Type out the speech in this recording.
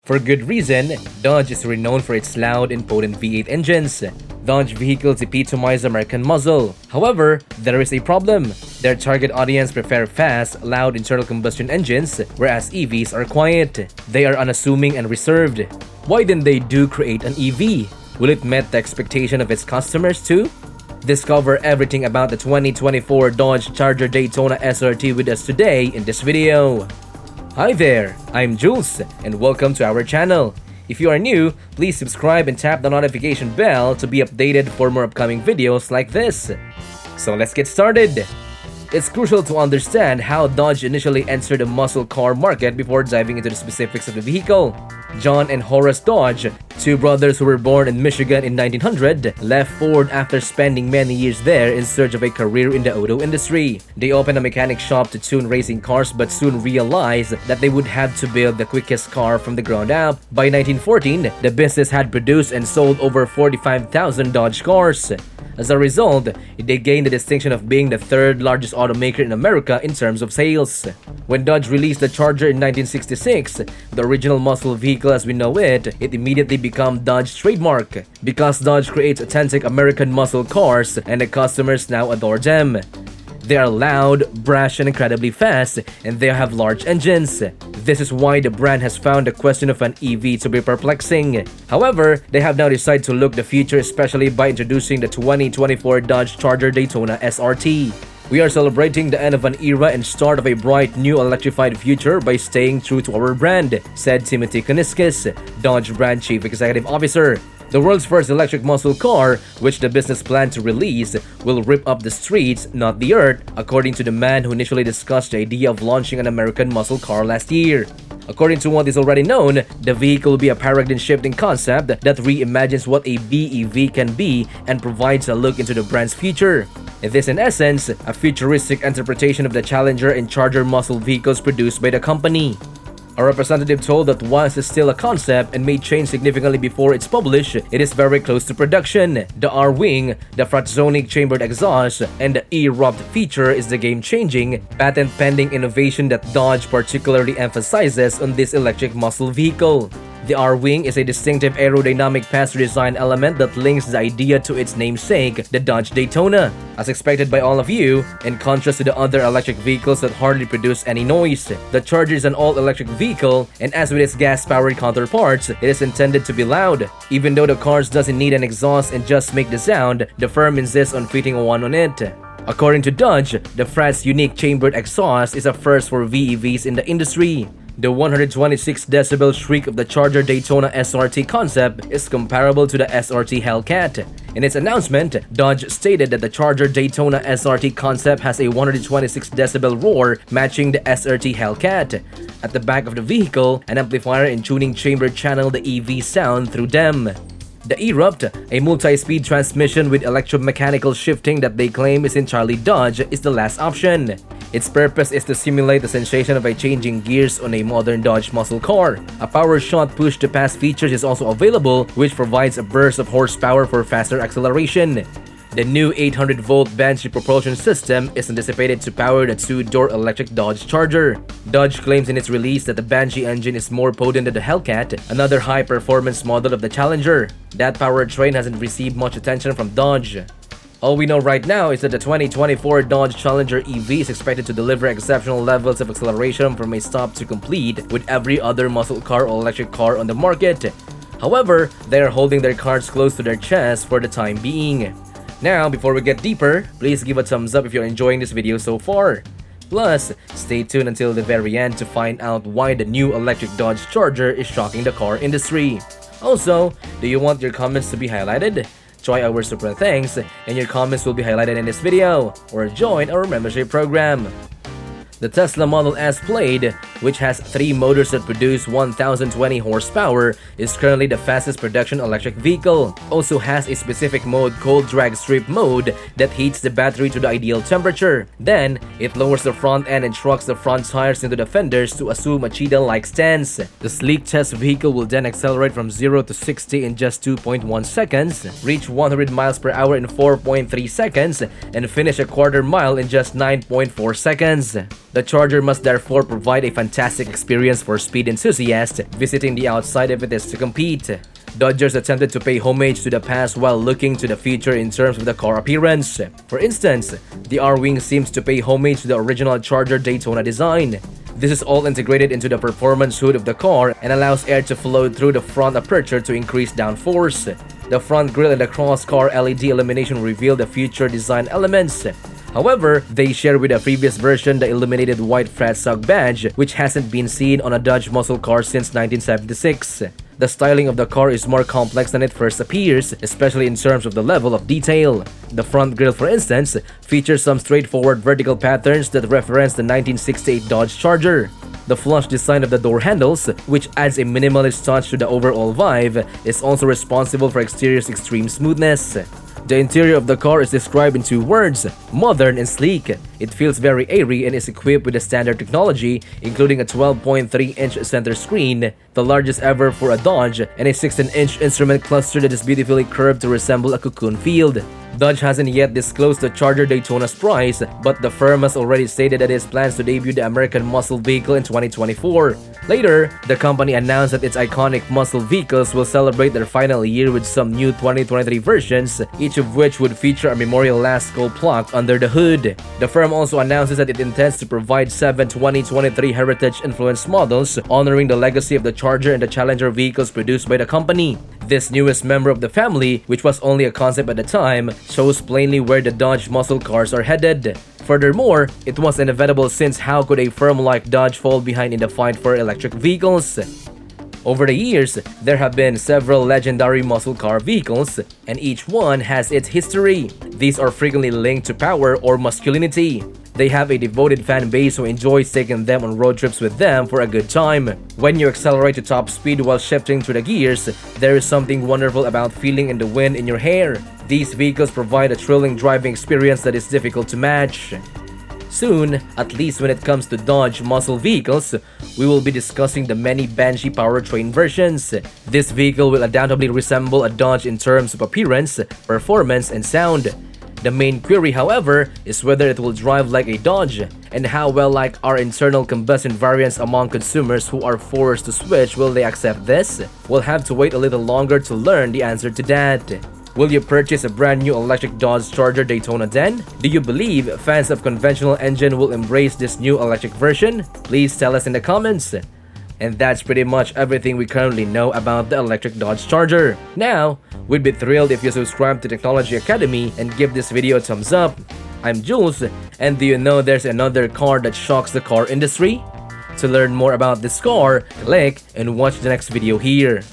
For good reason, Dodge is renowned for its loud and potent V8 engines. Dodge vehicles epitomize American muscle. However, there is a problem. Their target audience prefer fast, loud internal combustion engines, whereas EVs are quiet. They are unassuming and reserved. Why didn't they create an EV? Will it meet the expectation of its customers too? Discover everything about the 2024 Dodge Charger Daytona SRT with us today in this video. Hi there, I'm Jules and welcome to our channel. If you are new, please subscribe and tap the notification bell to be updated for more upcoming videos like this. So let's get started. It's crucial to understand how Dodge initially entered the muscle car market before diving into the specifics of the vehicle. John and Horace Dodge, two brothers who were born in Michigan in 1900, left Ford after spending many years there in search of a career in the auto industry. They opened a mechanic shop to tune racing cars but soon realized that they would have to build the quickest car from the ground up. By 1914, the business had produced and sold over 45,000 Dodge cars. As a result, they gained the distinction of being the third largest automaker in America in terms of sales. When Dodge released the Charger in 1966, the original muscle vehicle as we know it immediately became Dodge's trademark. Because Dodge creates authentic American muscle cars and the customers now adore them. They are loud, brash, and incredibly fast, and they have large engines. This is why the brand has found the question of an EV to be perplexing. However, they have now decided to look the future, especially by introducing the 2024 Dodge Charger Daytona SRT. We are celebrating the end of an era and start of a bright new electrified future by staying true to our brand, said Timothy Kuniskis, Dodge Brand Chief Executive Officer. The world's first electric muscle car, which the business planned to release, will rip up the streets, not the earth, according to the man who initially discussed the idea of launching an American muscle car last year. According to what is already known, the vehicle will be a paradigm-shifting concept that reimagines what a BEV can be and provides a look into the brand's future. It is in essence a futuristic interpretation of the Challenger and Charger muscle vehicles produced by the company. A representative told that whilst it's still a concept and may change significantly before it's published, it is very close to production. The R-Wing, the fratzonic chambered exhaust, and the E-Rupt feature is the game-changing, patent-pending innovation that Dodge particularly emphasizes on this electric muscle vehicle. The R-Wing is a distinctive aerodynamic pass-through design element that links the idea to its namesake, the Dodge Daytona. As expected by all of you, in contrast to the other electric vehicles that hardly produce any noise, the Charger is an all-electric vehicle, and as with its gas-powered counterparts, it is intended to be loud. Even though the cars doesn't need an exhaust and just make the sound, the firm insists on fitting one on it. According to Dodge, the Frat's unique chambered exhaust is a first for VEVs in the industry. The 126 decibel shriek of the Charger Daytona SRT concept is comparable to the SRT Hellcat. In its announcement, Dodge stated that the Charger Daytona SRT concept has a 126 decibel roar matching the SRT Hellcat. At the back of the vehicle, an amplifier and tuning chamber channel the EV sound through them. The E-Rupt, a multi-speed transmission with electromechanical shifting that they claim is entirely Dodge, is the last option. Its purpose is to simulate the sensation of a changing gears on a modern Dodge muscle car. A power shot push-to-pass feature is also available, which provides a burst of horsepower for faster acceleration. The new 800-volt Banshee propulsion system is anticipated to power the two-door electric Dodge Charger. Dodge claims in its release that the Banshee engine is more potent than the Hellcat, another high-performance model of the Challenger. That powertrain hasn't received much attention from Dodge. All we know right now is that the 2024 Dodge Challenger EV is expected to deliver exceptional levels of acceleration from a stop to complete with every other muscle car or electric car on the market. However, they are holding their cards close to their chest for the time being. Now, before we get deeper, please give a thumbs up if you're enjoying this video so far. Plus, stay tuned until the very end to find out why the new electric Dodge Charger is shocking the car industry. Also, do you want your comments to be highlighted? Try our super thanks and your comments will be highlighted in this video, or join our membership program. The Tesla Model S Plaid, which has 3 motors that produce 1,020 horsepower, is currently the fastest production electric vehicle. Also has a specific mode called drag strip mode that heats the battery to the ideal temperature. Then, it lowers the front end and shrugs the front tires into the fenders to assume a cheetah-like stance. The sleek test vehicle will then accelerate from 0 to 60 in just 2.1 seconds, reach 100 miles per hour in 4.3 seconds, and finish a quarter mile in just 9.4 seconds. The Charger must therefore provide a fantastic experience for speed enthusiasts visiting the outside if it is to compete. Dodgers attempted to pay homage to the past while looking to the future in terms of the car appearance. For instance, the R-Wing seems to pay homage to the original Charger Daytona design. This is all integrated into the performance hood of the car and allows air to flow through the front aperture to increase downforce. The front grille and the cross-car LED illumination reveal the future design elements. However, they share with the previous version the illuminated white frat sock badge, which hasn't been seen on a Dodge muscle car since 1976. The styling of the car is more complex than it first appears, especially in terms of the level of detail. The front grille, for instance, features some straightforward vertical patterns that reference the 1968 Dodge Charger. The flush design of the door handles, which adds a minimalist touch to the overall vibe, is also responsible for exterior's extreme smoothness. The interior of the car is described in 2 words: modern and sleek. It feels very airy and is equipped with the standard technology, including a 12.3-inch center screen, the largest ever for a Dodge, and a 16-inch instrument cluster that is beautifully curved to resemble a cocoon field. Dodge hasn't yet disclosed the Charger Daytona's price, but the firm has already stated that it plans to debut the American muscle vehicle in 2024. Later, the company announced that its iconic muscle vehicles will celebrate their final year with some new 2023 versions, each of which would feature a memorial Lasco plaque under the hood. The firm also announces that it intends to provide 7 2023 heritage-influenced models, honoring the legacy of the Charger and the Challenger vehicles produced by the company. This newest member of the family, which was only a concept at the time, shows plainly where the Dodge muscle cars are headed. Furthermore, it was inevitable, since how could a firm like Dodge fall behind in the fight for electric vehicles? Over the years, there have been several legendary muscle car vehicles, and each one has its history. These are frequently linked to power or masculinity. They have a devoted fan base who enjoys taking them on road trips with them for a good time. When you accelerate to top speed while shifting through the gears, there is something wonderful about feeling in the wind in your hair. These vehicles provide a thrilling driving experience that is difficult to match. Soon, at least when it comes to Dodge muscle vehicles, we will be discussing the many Banshee powertrain versions. This vehicle will undoubtedly resemble a Dodge in terms of appearance, performance, and sound. The main query, however, is whether it will drive like a Dodge, and how well like our internal combustion variants among consumers who are forced to switch will they accept this? We'll have to wait a little longer to learn the answer to that. Will you purchase a brand new electric Dodge Charger Daytona then? Do you believe fans of conventional engine will embrace this new electric version? Please tell us in the comments. And that's pretty much everything we currently know about the electric Dodge Charger. Now, we'd be thrilled if you subscribe to Technology Academy and give this video a thumbs up. I'm Jules, and do you know there's another car that shocks the car industry? To learn more about this car, click and watch the next video here.